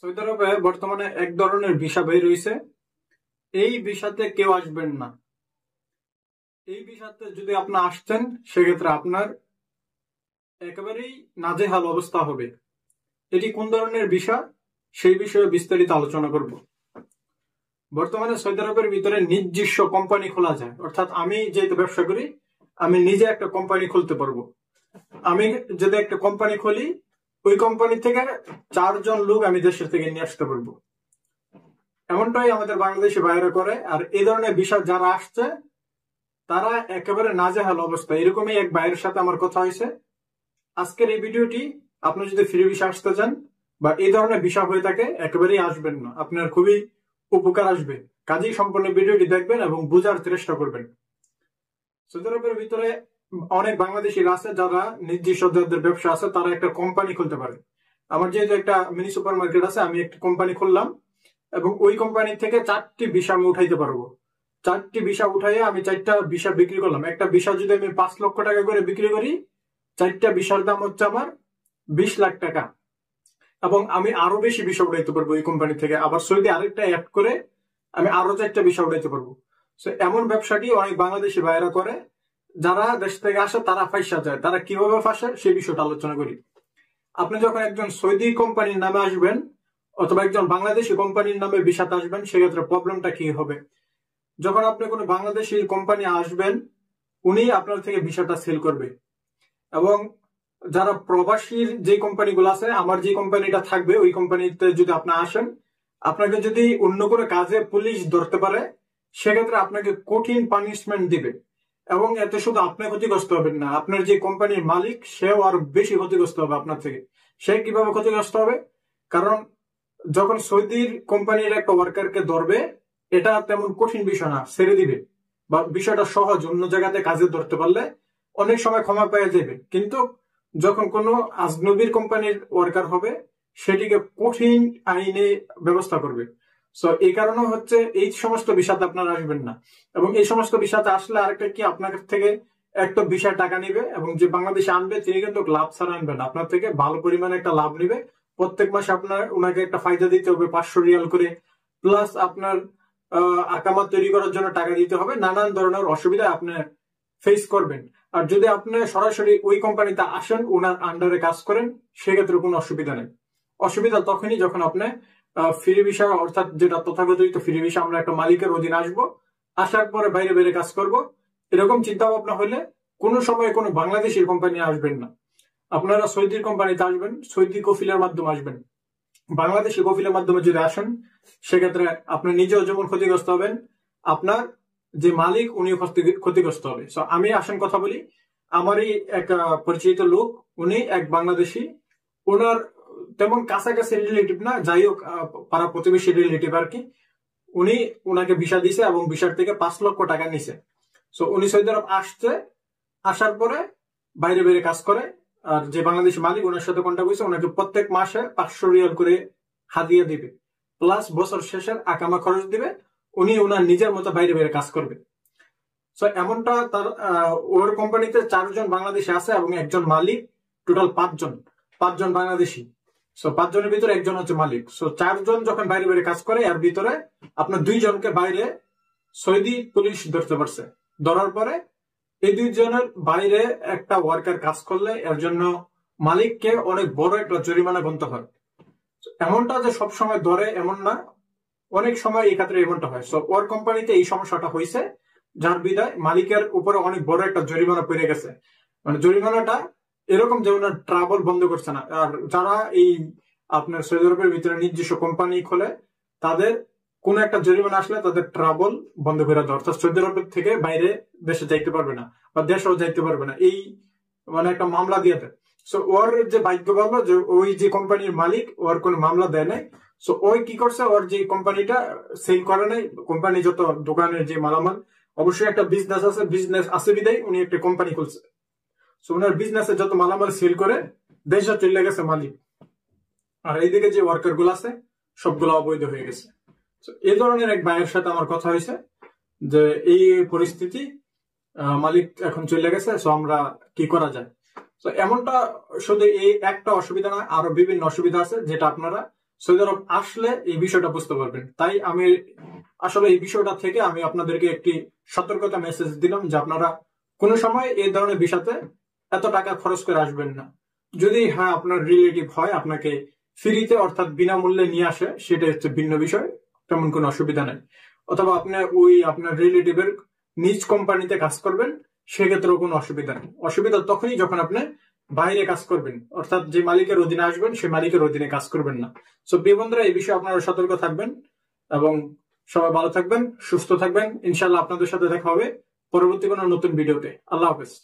Saudi আরবে বর্তমানে এক ধরনের ভিসা বের হইছে। এই ভিসাতে কেউ আসবেন না। এই ভিসাতে যদি আপনি আসছেন সেক্ষেত্রে আপনার একেবারেই নাজেহাল অবস্থা হবে। এটি কোন ধরনের ভিসা সেই বিষয়ে বিস্তারিত আলোচনা করব। বর্তমানে সৌদি আরবের ভিতরে নিজস্ব কোম্পানি খোলা যায়, অর্থাৎ আমি যেহেতু ব্যবসা করি আমি নিজে একটা কোম্পানি খুলতে পারবো। আমি যদি একটা কোম্পানি খুলি, ওই কোম্পানি থেকে 4 জন লোক আমি দেশের থেকে নিয়ে আসতে পারবো। এমনটাই আমাদের বাংলাদেশি বাইরে করে। আর এই ধরনের ভিসা যারা আসছে তারা একেবারে নাজেহাল অবস্থা। এরকমই এক ভাইয়ের সাথে আমার কথা হয়েছে। আজকের এই ভিডিওটি, আপনি যদি ফ্রি ভিসা আসতে চান বা এই ধরনের ভিসা হয়ে থাকে, একেবারেই আসবেন না, আপনার খুবই উপকার আসবে। কাজেই সম্পূর্ণ ভিডিওটি দেখবেন এবং বোঝার চেষ্টা করবেন। সৌদি আরবের ভিতরে অনেক বাংলাদেশিরা আছে যারা নিজস্ব যাদের ব্যবসা আছে, তারা একটা কোম্পানি খুলতে পারে। আমার যেহেতু একটা মিনি সুপার মার্কেট আছে, আমি একটা কোম্পানি খুললাম এবং ওই কোম্পানি থেকে 4টি ভিসা আমি উঠাইতে পারবো। 4টি ভিসা উঠাইয়া আমি 4টা ভিসা বিক্রি করলাম। একটা ভিসা যদি আমি 5 লক্ষ টাকা করে বিক্রি করি, 4টা ভিসার দাম হচ্ছে আমার 20 লাখ টাকা। এবং আমি আরো বেশি ভিসা উঠাইতে পারবো এই কোম্পানি থেকে। আবার সৌদি আরেকটা অ্যাড করে আমি আরো 4টা ভিসা উঠাইতে পারবো। এমন ব্যবসাটি অনেক বাংলাদেশি ভাইয়েরা করে। যারা দেশ থেকে আসে তারা ফাঁসা যায়। তারা কিভাবে ফাঁসে সেই বিষয়টা আলোচনা করি। আপনি যখন একজন সৌদি কোম্পানির নামে আসবেন অথবা একজন বাংলাদেশি কোম্পানির নামে ভিসাতে আসবেন, সেক্ষেত্রে প্রবলেমটা কি হবে? যখন আপনি কোনো বাংলাদেশি কোম্পানি আসবেন, উনি আপনার থেকে ভিসাটা সেল করবে। এবং যারা প্রবাসীর যে কোম্পানিগুলো আছে, আমার যে কোম্পানিটা থাকবে ওই কোম্পানিতে যদি আপনি আসেন, আপনাকে যদি অন্য কোনো কাজে পুলিশ ধরতে পারে, সেক্ষেত্রে আপনাকে কঠিন পানিশমেন্ট দিবে। এবং এতে শুধু আপনি ক্ষতিগ্রস্ত হবেন না, আপনার যে কোম্পানির মালিক সেও আরো বেশি ক্ষতিগ্রস্ত হবে আপনার থেকে। সে কিভাবে ক্ষতিগ্রস্ত হবে? কারণ যখন সৌদির কোম্পানির একটা ওয়ার্কারকে ধরবে, এটা তেমন কঠিন বিষয় না, ছেড়ে দিবে। বা বিষয়টা সহজ, অন্য জায়গাতে কাজে ধরতে পারলে অনেক সময় ক্ষমা পেয়ে যাবে। কিন্তু যখন কোনো আজনবীর কোম্পানির ওয়ার্কার হবে, সেটিকে কঠিন আইনে ব্যবস্থা করবে। এই কারণে হচ্ছে এই সমস্ত বিষয়তে আপনারা আসবেন না। এবং এই সমস্ত বিষয়তে আসলে আরেকটা কি, আপনার থেকে একটা বিষয় টাকা নিবে এবং যে বাংলাদেশে আনবে তিনি কিন্তু লাভ ছাড়া আনবেন, আপনার থেকে ভালো পরিমাণে একটা লাভ নিবে। প্রত্যেক মাসে আপনার ওনাকে একটা ফায়দা দিতে হবে 500 রিয়াল করে। প্লাস আপনার আকামা তৈরি করার জন্য টাকা দিতে হবে। নানান ধরনের অসুবিধা আপনি ফেস করবেন। আর যদি আপনি সরাসরি ওই কোম্পানিতে আসেন, ওনার আন্ডারে কাজ করেন, সেক্ষেত্রে কোনো অসুবিধা নেই। অসুবিধা তখনই যখন আপনি ফ্রি ভিসা, অর্থাৎ যেটা তথাকথিত ফ্রি ভিসা, আমরা একটা মালিকের অধীনে আসবো, আসার পরে বাইরে বাইরে কাজ করব, এরকম চিন্তা ভাবনা হলে কোনো সময় কোনো বাংলাদেশের কোম্পানি আসবেন না। আপনারা সৌদির কোম্পানিতে আসবেন, সৌদি কফিলের মাধ্যমে আসবেন। বাংলাদেশি কফিলের মাধ্যমে যদি আসেন, সেক্ষেত্রে আপনি নিজেও যেমন ক্ষতিগ্রস্ত হবেন, আপনার যে মালিক উনিও ক্ষতিগ্রস্ত হবে। আমি আসেন কথা বলি। আমারই এক পরিচিত লোক, উনি এক বাংলাদেশি। ওনার তেমন কাছাকাছি রিলেটিভ না, যাই হোক পাড়া প্রতিবেশী রিলেটিভ আর কি। উনি ওনাকে ভিসা দিছে এবং ভিসার থেকে 5 লক্ষ টাকা নিছে। উনি সৌদি আরব আসছে, আসার পরে বাইরে বাইরে কাজ করে। আর যে বাংলাদেশি মালিক, ওনার সাথে কন্ট্যাক্ট হয়েছে, ওনাকে প্রত্যেক মাসে 500 রিয়াল করে হাদিয়া দিবে, প্লাস বছর শেষের আকামা খরচ দিবে। উনি ওনার নিজের মতো বাইরে বাইরে কাজ করবে। এমনটা তার ওর কোম্পানিতে 4 জন বাংলাদেশি আছে এবং একজন মালিক। টোটাল 5 জন বাংলাদেশি। 5 জনের ভিতরে একজন হচ্ছে মালিক। 4 জন যখন বাইরে বাইরে কাজ করে, এর ভিতরে আপনার 2 জনকে বাইরে সৌদি পুলিশ ধরতে পারছে। ধরার পরে এই 2 জনের বাইরে একটা ওয়ার্কার কাজ করলে এর জন্য মালিককে অনেক বড় একটা জরিমানা গুনতে হয়। এমনটা যে সব সময় ধরে এমন না, অনেক সময় এই ক্ষেত্রে এমনটা হয়। ওর কোম্পানিতে এই সমস্যাটা হয়েছে, যার বিদায় মালিকের উপরে অনেক বড় একটা জরিমানা পড়ে গেছে। মানে জরিমানাটা এরকম যে ওনার ট্রাভেল বন্ধ করছে না। আর যারা এই আপনার সৌদি আরবের ভিতরে নিজস্ব কোম্পানি খোলে, তাদের কোন একটা জরিমানা আসলে তাদের ট্রাভেল বন্ধ করে দেওয়া, অর্থাৎ সৌদি আরবের থেকে বাইরে দেশে যাইতে পারবে না বা দেশেও যাইতে পারবে না, এই মানে একটা মামলা দিয়ে দেয়। ওর যে ভাগ্য ভালো যে ওই যে কোম্পানির মালিক ওর কোন মামলা দেয় নাই। ওই কি করছে, ওর যে কোম্পানিটা সেল করে নাই, কোম্পানি যত দোকানের যে মালামাল, অবশ্যই একটা বিজনেস আছে বিদায় উনি একটা কোম্পানি খুলছে। ওনার বিজনেসে যত মালামাল সেল করে দেশে চলে গেছে মালিক। আর এইদিকে যে ওয়ার্কার গুলো আছে সবগুলো অবৈধ হয়ে গেছে। এই ধরনের এক ভাইয়ের সাথে আমার কথা হয়েছে যে এই পরিস্থিতি, মালিক এখন চলে গেছে, আমরা কি করা যায়। এমনটা শুধু এই একটা অসুবিধা না, আরো বিভিন্ন অসুবিধা আছে যেটা আপনারা সৌদি আরব আসলে এই বিষয়টা বুঝতে পারবেন। তাই আমি আসলে এই বিষয়টা থেকে আমি আপনাদেরকে একটি সতর্কতা মেসেজ দিলাম যে আপনারা কোনো সময় এই ধরনের বিষয়তে এত টাকা খরচ করে আসবেন না। যদি হ্যাঁ আপনার রিলেটিভ হয় আপনাকে ফ্রিতে অর্থাৎ বিনামূল্যে নিয়ে আসে, সেটা হচ্ছে ভিন্ন বিষয়, তেমন কোনো অসুবিধা নেই। অথবা আপনি ওই আপনার রিলেটিভের নিজ কোম্পানিতে কাজ করবেন, সেক্ষেত্রেও কোনো অসুবিধা নেই। অসুবিধা তখনই যখন আপনি বাইরে কাজ করবেন, অর্থাৎ যে মালিকের অধীনে আসবেন সেই মালিকের অধীনে কাজ করবেন না। সো প্রিয় বন্ধুরা, এই বিষয়ে আপনারা সতর্ক থাকবেন এবং সবাই ভালো থাকবেন, সুস্থ থাকবেন। ইনশাল্লাহ আপনাদের সাথে দেখা হবে পরবর্তী কোনো নতুন ভিডিওতে। আল্লাহ হাফেজ।